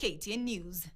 KTN News.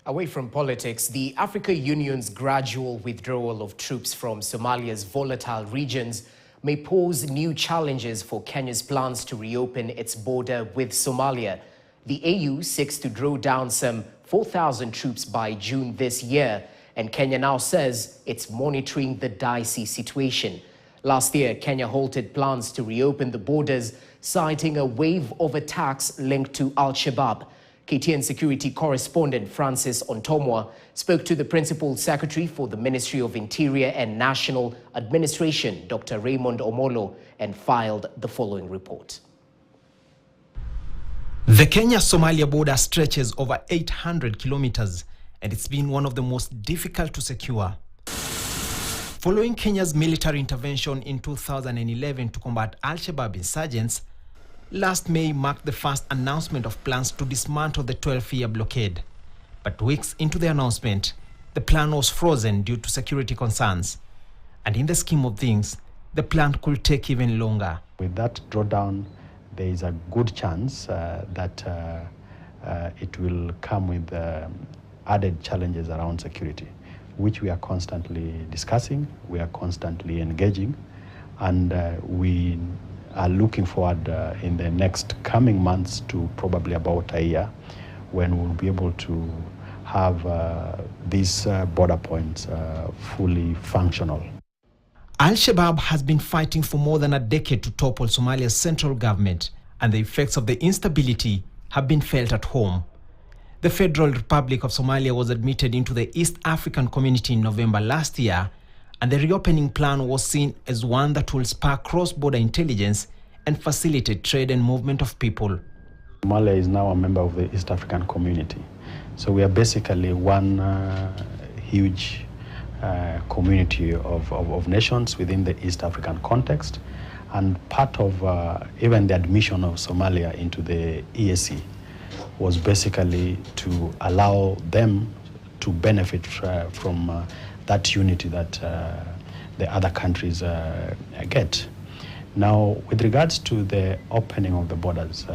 Away from politics, the African Union's gradual withdrawal of troops from Somalia's volatile regions may pose new challenges for Kenya's plans to reopen its border with Somalia. The AU seeks to draw down some 4,000 troops by June this year, and Kenya now says it's monitoring the dicey situation. Last year, Kenya halted plans to reopen the borders, citing a wave of attacks linked to Al-Shabaab. KTN security correspondent Francis Ontomwa spoke to the Principal Secretary for the Ministry of Interior and National Administration, Dr. Raymond Omolo, and filed the following report. The Kenya-Somalia border stretches over 800 kilometers, and it's been one of the most difficult to secure. Following Kenya's military intervention in 2011 to combat Al-Shabaab insurgents, last May marked the first announcement of plans to dismantle the 12-year blockade. But weeks into the announcement, the plan was frozen due to security concerns. And in the scheme of things, the plan could take even longer. With that drawdown, there is a good chance that it will come with added challenges around security, which we are constantly discussing, we are constantly engaging, and we are looking forward in the next coming months to probably about a year when we'll be able to have these border points fully functional. Al-Shabaab has been fighting for more than a decade to topple Somalia's central government, and the effects of the instability have been felt at home. The Federal Republic of Somalia was admitted into the East African Community in November last year, and the reopening plan was seen as one that will spur cross-border intelligence and facilitate trade and movement of people. Somalia is now a member of the East African Community. So we are basically one huge community of nations within the East African context, and part of even the admission of Somalia into the EAC was basically to allow them to benefit from that unity that the other countries get. Now, with regards to the opening of the borders,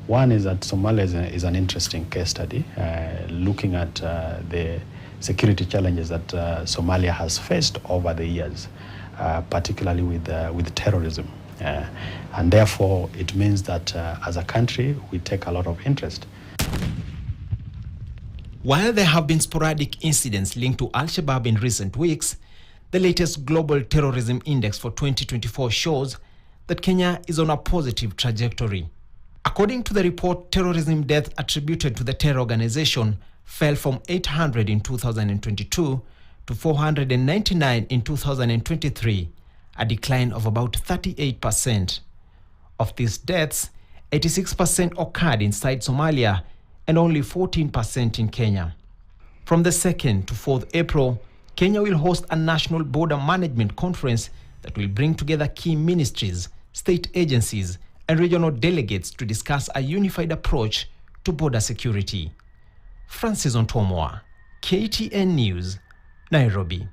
one is that Somalia is an interesting case study, looking at the security challenges that Somalia has faced over the years, particularly with terrorism. And therefore, it means that as a country, we take a lot of interest. While there have been sporadic incidents linked to Al-Shabaab in recent weeks, the latest Global Terrorism Index for 2024 shows that Kenya is on a positive trajectory. According to the report, terrorism deaths attributed to the terror organization fell from 800 in 2022 to 499 in 2023, a decline of about 38%. Of these deaths, 86% occurred inside Somalia and only 14% in Kenya. From the 2nd to 4th April, Kenya will host a national border management conference that will bring together key ministries, state agencies, and regional delegates to discuss a unified approach to border security. Francis Ontomwa, KTN News, Nairobi.